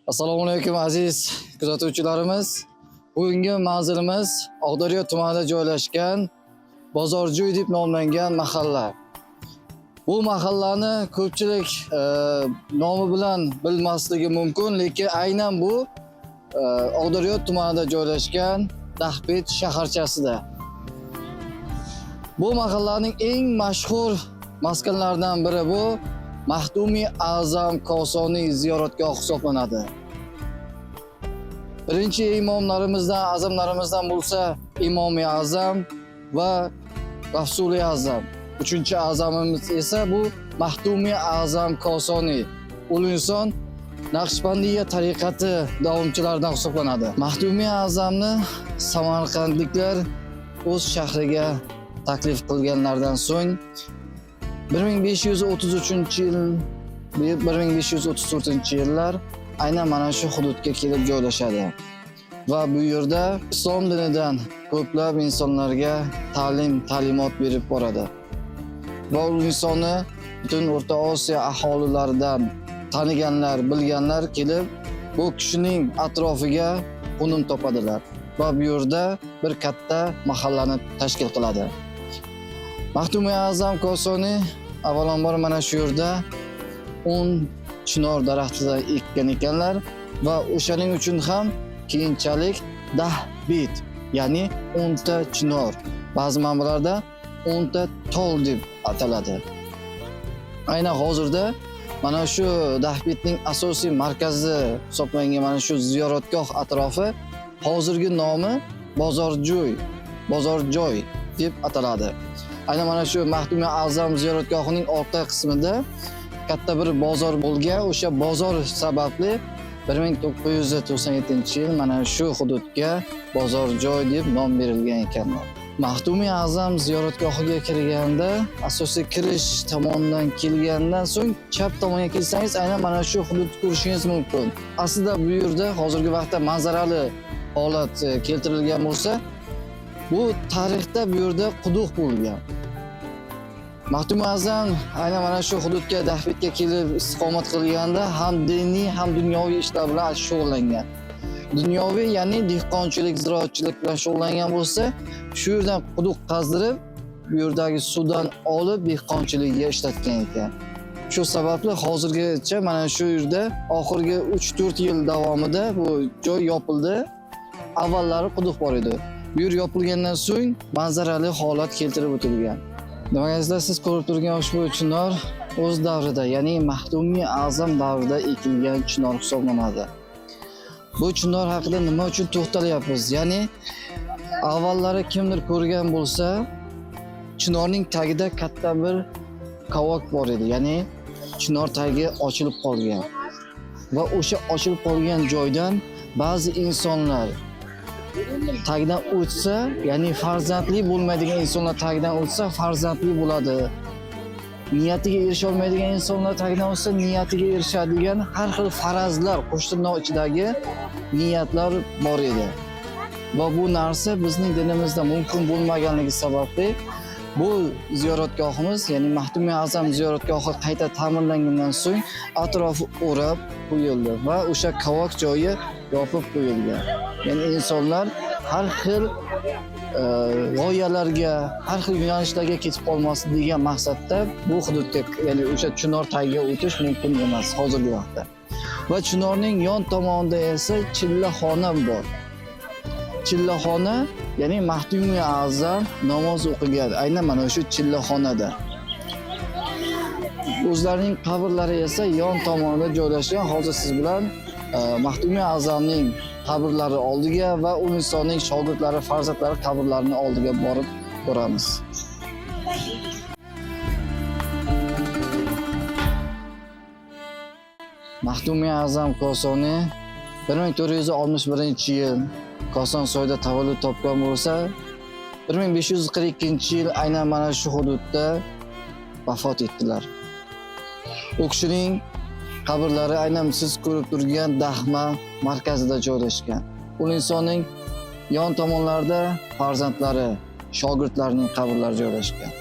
Assalomu alaykum aziz kuzatuvchilarimiz. Bugungi manzilimiz Oqdaryo tumanida joylashgan Bozorjo'y deb nomlangan mahalla. Bu mahallani ko'pchilik nomi bilan bilmasligi mumkin, lekin aynan bu Oqdaryo tumanida joylashgan Dahbet shaharchasida. Bu mahallaning eng mashhur maskanlaridan biri bu Mahdumi A'zam Kosoniy ziyoratgohi hisoblanadi. Birinchi imomlarimizdan, azamlarimizdan bo'lsa Imomi A'zam va Rasuli A'zam. Uchinchi a'zamimiz esa bu Mahdumi A'zam Kosoniy. U inson Naqshbandiya tariqati davomchilaridan hisoblanadi. Mahdumi A'zamni samarqandliklar o'z shahriga taklif qilganlardan so'ng 1533-yil, 1534-yillar aynan mana shu hududga kelib joylashadi. Va bu yerda islom dinidan ko'plab insonlarga ta'limot berib boradi. Va u insonni butun O'rta Osiyo aholilaridan taniganlar, bilganlar kelib bu kishining atrofiga qo'nim topadilar va bu yerda bir katta mahallani tashkil qiladi. Mahdumi A'zam Kosoniy avvalambor mana shu yerda 10 chinor daraxtida ekkan ekanlar va o'shaning uchun ham keyinchalik Dahbet, ya'ni 10 ta chinor, ba'zi manbalarda 10 ta tol deb ataladi. Aynan hozirda mana shu Dahbetning asosiy markazi hisoblangan mana shu ziyoratgoh atrofi hozirgi nomi Bozorjoy deb ataladi. Aynan mana shu Mahdumi A'zam ziyoratgohining orqa qismida katta bir bozor bo'lgan, o'sha bozor sababli 1997-yil mana shu hududga Bozorjoy deb nom berilgan ekan. Mahdumi A'zam ziyoratgohiga kirganda, asosiy kirish tomonidan kelgandan so'ng chap tomonga kelsangiz aynan mana shu hududni ko'rishingiz mumkin. Aslida bu yerda hozirgi vaqtda manzarali holat keltirilgan bo'lsa, bu tarixda bu yerda quduq bo'lgan. Mahdumi A'zam aynan mana shu hududga Dahbetga kelib istiqomat qilganda ham diniy ham dunyoviy ishlar bilan shug'ullangan. Dunyoviy, ya'ni dehqonchilik, ziroatchilik bilan shug'ullangan bo'lsa, shu yerdan quduq qazdirib, bu yerdagi suvdan olib dehqonchilikga ishlatgan ekan. Shu sababli hozirgacha mana shu yerda oxirgi 3-4 yil davomida bu joy yopildi. Avvallari quduq bor edi. Bu yer yopilgandan so'ng manzarali holat keltirib o'tilgan. Demakizlar, siz ko'rib turgan ushbu chinor o'z davrida, ya'ni Mahdumi A'zam davrida ekilgan chinor hisoblanadi. Bu chinor haqida nima uchun to'xtalyapmiz? Ya'ni avvallari kimdir ko'rgan bo'lsa, chinorning tagida katta bir qovok bor edi. Ya'ni chinor tagi ochilib qolgan. Va o'sha ochilib qolgan joydan ba'zi insonlar tagidan o'tsa, ya'ni farzandli bo'lmaydigan insonlar tagidan o'tsa farzandli bo'ladi. Niyatiga erisha olmaydigan insonlar tagidan o'tsa niyatiga erishadigan har xil farazlar, qo'shtirnoq ichidagi niyatlar bor edi. Va bu narsa bizning dinimizda mumkin bo'lmaganligi sababli bu ziyoratgohimiz, ya'ni Mahdumi A'zam ziyoratgohi qayta ta'mirlangandan so'ng atrofi o'rab qo'yildi va o'sha qovok joyi yopib qo'yilgan. Ya'ni insonlar har xil g'oyalarga, har xil yo'nalishlarga ketib qolmasin degan maqsadda bu hududga, ya'ni o'sha chinor tagiga o'tish mumkin emas hozirgi vaqtda. Va chinorning yon tomonida esa chillaxona bor. Chillaxona, ya'ni Mahdumi A'zam namoz o'qigan aynan mana shu chillaxonada. O'zlarining qabrlari esa yon tomonida joylashgan. Hozir siz bilan Mahdumi A'zamning qabrlari oldiga va u insonning shogirdlari, farzandlari qabrlarini oldiga borib ko'ramiz. Mahdumi A'zam Kosoniy 1461-yil Kosonsoyda tavallud topgan bo'lsa, 1542-yil aynan mana shu hududda vafot etdilar. U kishining qabrlari aynan siz ko'rib turgan Dahma markazida joylashgan. U insonning yon tomonlarida farzandlari, shogirdlarining qabrlari joylashgan.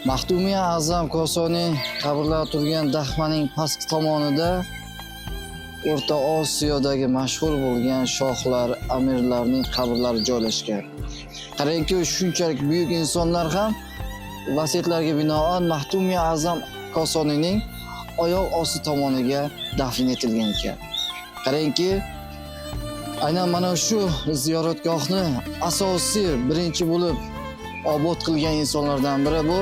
Mahdumi A'zam Kosoniy qabrlari turgan Dahmaning pastki tomonida O'rta Osiyodagi mashhur bo'lgan shohlar, amirlarning qabrlari joylashgan. Qarangki, shunchalik buyuk insonlar ham vasiyatlarga binoan Mahdumi A'zam Kosoniyning oyoq osti tomoniga dafn etilgan ekan. Qarangki, aynan mana shu ziyoratgohni asosiy birinchi bo'lib obod qilgan insonlardan biri bu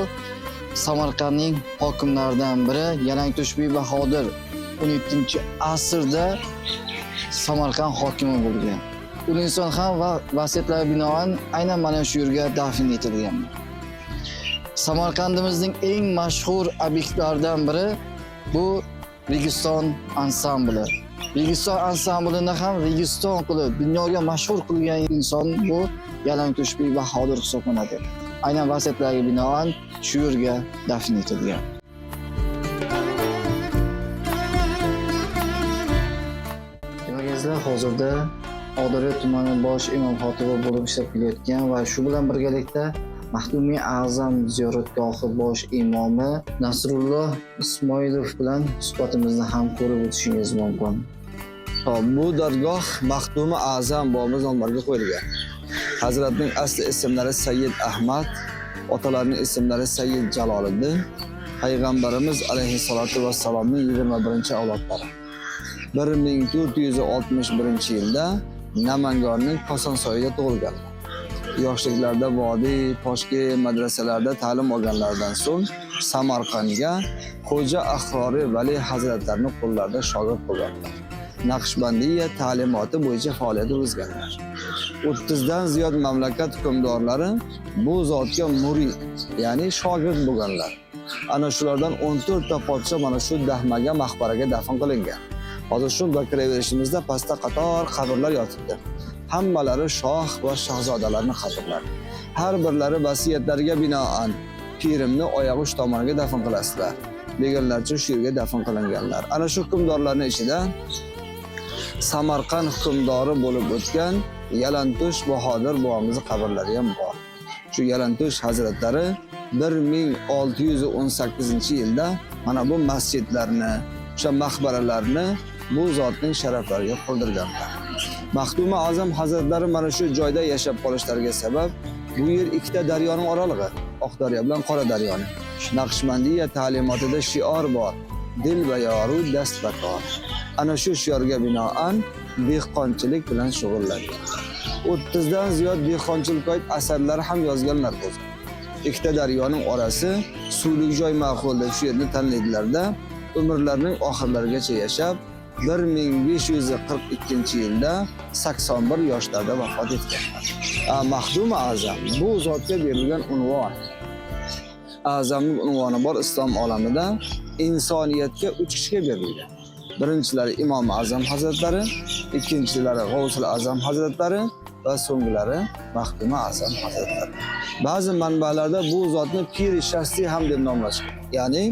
Samarqandning hokimlaridan biri Yalangto'shbek Bahodir 17-asrda Samarqand hokimi bo'lgan. Bu inson ham vasiyatlariga binoan aynan mana shu yerga dafn etilgan. Samarqandimizning eng mashhur obyektlaridan biri bu Registon ansambli. Registon ansamblini ham Registon qilib dunyoga mashhur qilgan inson bu Yalangto'shbek Bahodir hisoblanadi. Aynan vasiyatlariga binoan shu yerga dafn etilgan. Demakizlar, hozirda Odilbek tumani bosh imom xatibi bo'lib ishlab kelayotgan va shu bilan birgalikda Mahdumi A'zam ziyoratgohi bosh imomi Nasrulloh Ismoilov bilan suhbatimizni ham ko'rib o'tishingiz mumkin. Bu dargoh Mahdumi A'zam bobomiz nomlariga qo'yilgan. Hazratning asli ismlari Sayyid Ahmad, otalarining ismlari Sayyid Jaloliddin, payg'ambarimiz alayhissalatu vassalomning 21-avlodlari. 1461-yilda Namanganning Kosonsoyida tug'ilganlar. Yoshliklarida vodiy, Toshkent madrasalarida ta'lim olganlaridan so'ng Samarqandga Xo'ja Ahrori Vali hazratlarining qo'llarida shogird bo'lganlar. Naqshbandiya ta'limoti bo'yicha faoliyat yuritganlar. 30 dan ziyod mamlakat hukmdorlari bu zotga murid, ya'ni shogird bo'lganlar. Ana shulardan 14 ta podsho mana shu Dahmaga maqbaraga dafn qilingan. Hozir shu bakiraverishimizda pastda qator qabrlar yotibdi. Hammalari shoh va shahzodalarning qabrlari. Har birlari vasiyatlariga binoan pirimni oyog'i uch tomoniga dafn qilasizlar deganlarcha shu yerga dafn qilinganlar. Ana shu hukmdorlarning ichida Samarqand hukmdori bo'lib o'tgan Yalanto'sh Bahodir bobomizning qabrlari ham bor. Shu Yalanto'sh hazratlari 1618-yilda mana bu masjidlarni, o'sha maqbaralarni bu zotning sharaflariga qoldirganlar. Mahdumi A'zam hazratlari mana shu joyda yashab qolishlariga sabab bu yer ikkita daryoning oralig'i, Oqdaryo bilan Qora daryoning. Naqshbandiya ta'limotida shior bor: dil va yoru dast va kor. Ana shu shiorga binoan dehqonchilik bilan shug'ullangan. 30 dan ziyod dehqonchilik oid asarlar ham yozganlar o'zi. Ikkita daryoning orasi suvlik joy ma'qul deb shu yerni tanlaydilarda umrlarining oxirlarigacha yashab 1542-yilda 81 yoshlarida vafot etganlar. Mahdumi A'zam bu zotga berilgan unvon. A'zamning unvoni bor islom olamida insoniyatga 3 kishiga berilgan. Birinchilari Imom A'zam hazratlari, ikkinchilari G'avsul A'zam hazratlari va so'nggilari Mahdumi A'zam hazratlari. Ba'zi manbalarda bu zotni piri shahsiy ham deb nomlashgan. Ya'ni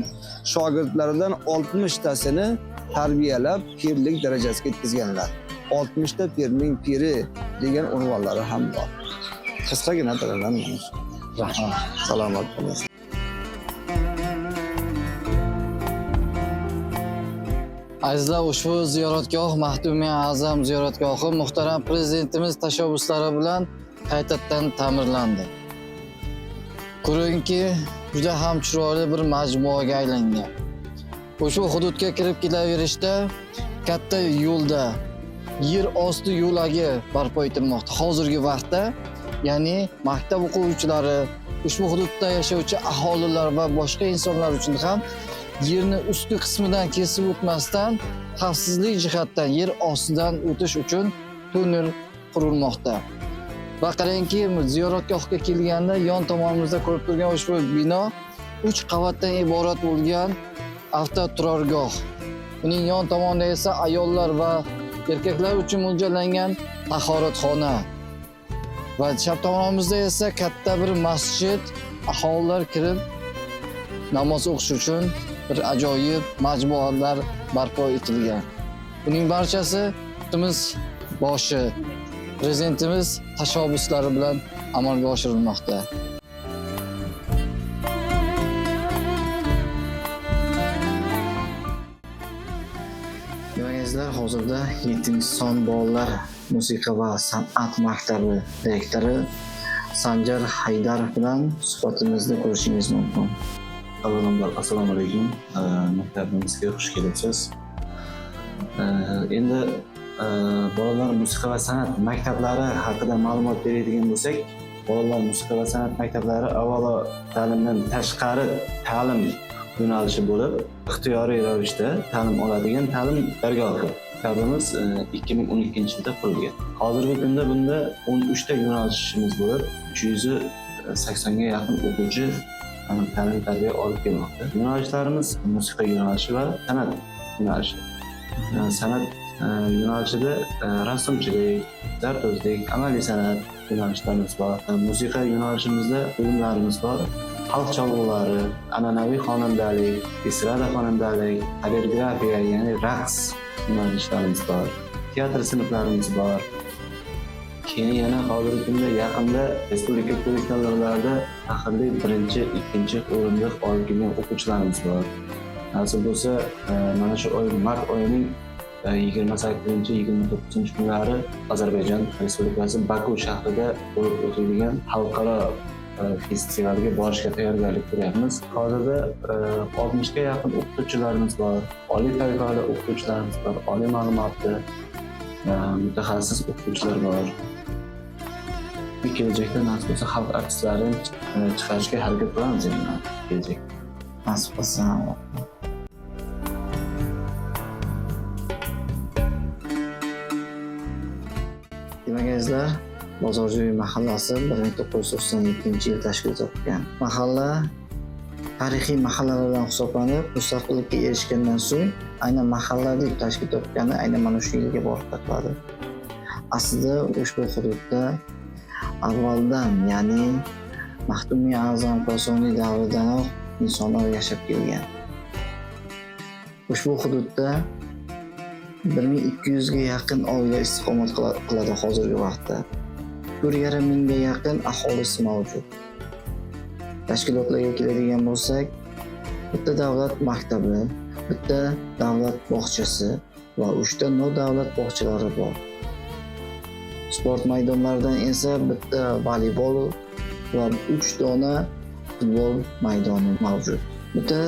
shogirdlaridan 60 tasini tarbiyalab pirlik darajasiga yetkazganlar. 60 ta pirning piri degan unvonlari ham bor. Qisqagina tayyorlanamiz. Rahmat. Salomat bo'ling. Azizlar, ushbu ziyoratgoh Mahdumi A'zam ziyoratgohi muhtaram prezidentimiz tashabbuslari bilan qaytadan ta'mirlandi. Ko'ringki, juda ham chiroyli bir majmuaga aylangan. Ushbu hududga kirib kelaverishda katta yo'lda yer osti yo'lagi barpo etilmoqda. Hozirgi vaqtda, ya'ni maktab o'quvchilari, ushbu hududda yashovchi aholilar va boshqa insonlar uchun ham yerni ustki qismidan kesib o'tmasdan xavfsizlik jihatdan yer ostidan o'tish uchun tunnel qurilmoqda. Va qarangki, ziyoratgohga kelganda yon tomonimizda ko'rib turgan ushbu bino 3 qavatdan iborat bo'lgan avtoturargoh. Uning yon tomonida esa ayollar va erkaklar uchun mo'ljallangan tahoratxona. Va chap tomonimizda esa katta bir masjid, aholilar kirib namoz o'qish uchun bir ajoyib majmualar barpo etilgan. Buning barchasi yurtimiz boshi prezidentimiz tashabbuslari bilan amalga oshirilmoqda. Demakingizlar, hozirda 7-son bolalar musiqa va san'at maktabi direktori Sanjar Haydarov bilan suhbatimizni ko'rishingiz mumkin. Avvalambor assalomu alaykum. Maktabimizga xush kelibsiz. Endi bolalar musiqa va san'at maktablari haqida ma'lumot beradigan bo'lsak, bolalar musiqa va san'at maktablari avvalo ta'limdan tashqari ta'lim yo'nalishi bo'lib, ixtiyoriy ravishda ta'lim oladigan ta'lim dargohi. Maktabimiz 2012-yilda qurilgan. Hozirgi kunda bunda 13 ta yo'nalishimiz bo'lib, 380 ga yaqin o'quvchi ta'lim tarbiya olib kelmoqda. Yo'nalishlarimiz musiqa yo'nalishi va san'at yo'nalishi. San'at yo'nalishida rassomchilik, zardo'zlik, amaliy san'at yo'nalishlarimiz bor. Musiqa yo'nalishimizda o'yinlarimiz bor. Xalq cholg'ulari, an'anaviy xonandalik, estrada xonandalik, xoreografiya, ya'ni raqs yo'nalishlarimiz bor. Teatr sinflarimiz bor. Keyin yana hozirgi kunda yaqinda respublika ko'rik-tanlovlarida faxrli 1-2 o'rinni olib kelgan o'quvchilarimiz bor. Nasib bo'lsa, mana shu oy mart oyining 28-29 kunlari Ozarbayjon Respublikasi Baku shahrida bo'lib o'tadigan xalqaro festivalga borishga tayyorgarlik ko'ryapmiz. Hozirda 60 ga yaqin o'qituvchilarimiz bor, oliy toifali o'qituvchilarimiz bor, oliy ma'lumotli mutaxassis o'qituvchilar bor. Kelajakda nasib bo'lsa xalq artistlarini chiqarishga harakat qilamiz endi kelajakda. Nasib bo'lsa. Demakingizlar, Bozorjo'y mahallasi 1997-yil tashkil topgan. Mahalla tarixiy mahallalardan hisoblanib, mustaqillikka erishgandan so'ng aynan mahalla deb tashkil topgani aynan mana shu yilga borib taqaladi. Aslida ushbu hududda avvaldan, ya'ni Maxdumiy A'zam Kosoniy davridanoq insonlar yashab kelgan. Ushbu hududda 1200 ga yaqin oila istiqomat qiladi hozirgi vaqtda. 1,5 mingga yaqin aholisi mavjud. Tashkilotlarga keladigan bo'lsak, bitta davlat maktabi, bitta davlat bog'chasi va 3 ta nodavlat bog'chalari bor. Sport maydonlaridan esa bitta voleybol va 3 dona futbol maydoni mavjud. Bitta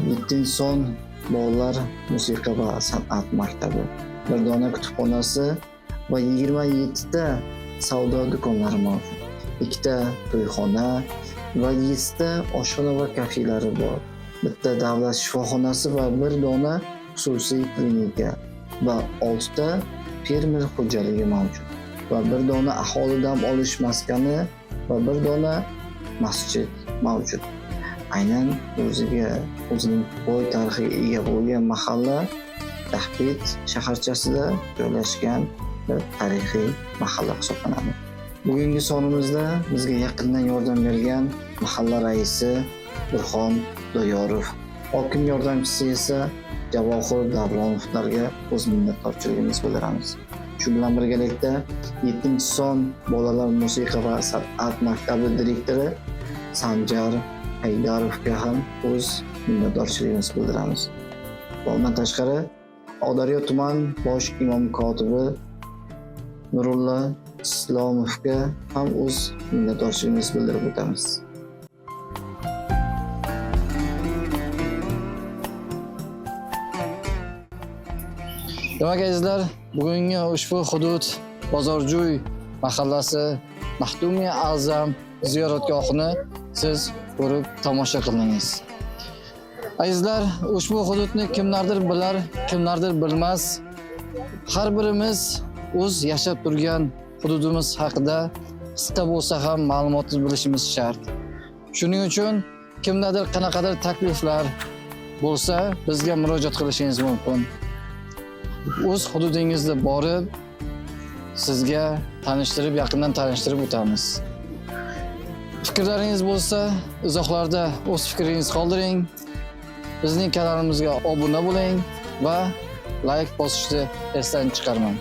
7-son bolalar musiqa va san'at maktabi, 1 dona kutubxonasi va 27 ta savdo do'konlari mavjud. 2 ta to'yxona va 7 ta oshxona va kafelari bor. Bitta davlat shifoxonasi va 1 dona xususiy klinika va 6 ta fermer xo'jaligi mavjud. Va 1 dona aholi dam olish maskani va 1 dona masjid mavjud. Aynan o'zining boy tarixiga ega bo'lgan mahalla Tahbit shaharchasida joylashgan bir tarixiy mahalla hisoblanadi. Bugungi sonimizda bizga yaqindan yordam bergan mahalla raisi Burxon Doyorov, hokim yordamchisi esa Javohir Davronovlarga o'z minnatdorchiligimizni bildiramiz. Shu bilan birgalikda 7-son bolalar musiqa va san'at maktabi direktori Sanjar Haydarovga ham o'z minnatdorchiligimizni bildiramiz. Bundan tashqari, Oqdaryo tuman bosh imom kotibi Nurulla Islomovga ham o'z minnatdorchiligimizni bildirib o'tamiz. Demakingizlar, bugungi ushbu hudud Bozorjo'y mahallasi Maxdumiy A'zam ziyoratgohini siz ko'rib tomosha qildingiz. Azizlar, ushbu hududni kimlardir bilar, kimlardir bilmas. Har birimiz o'z yashab turgan hududimiz haqida qisqa bo'lsa ham ma'lumotni bilishimiz shart. Shuning uchun kimdadir qanaqadir takliflar bo'lsa, bizga murojaat qilishingiz mumkin. O'z hududingizda borib, sizga tanishtirib, yaqindan tanishtirib o'tamiz. Fikrlaringiz bo'lsa, izohlarda o'z fikringizni qoldiring. Bizning kanalimizga obuna bo'ling va like bosishni esdan chiqarmang.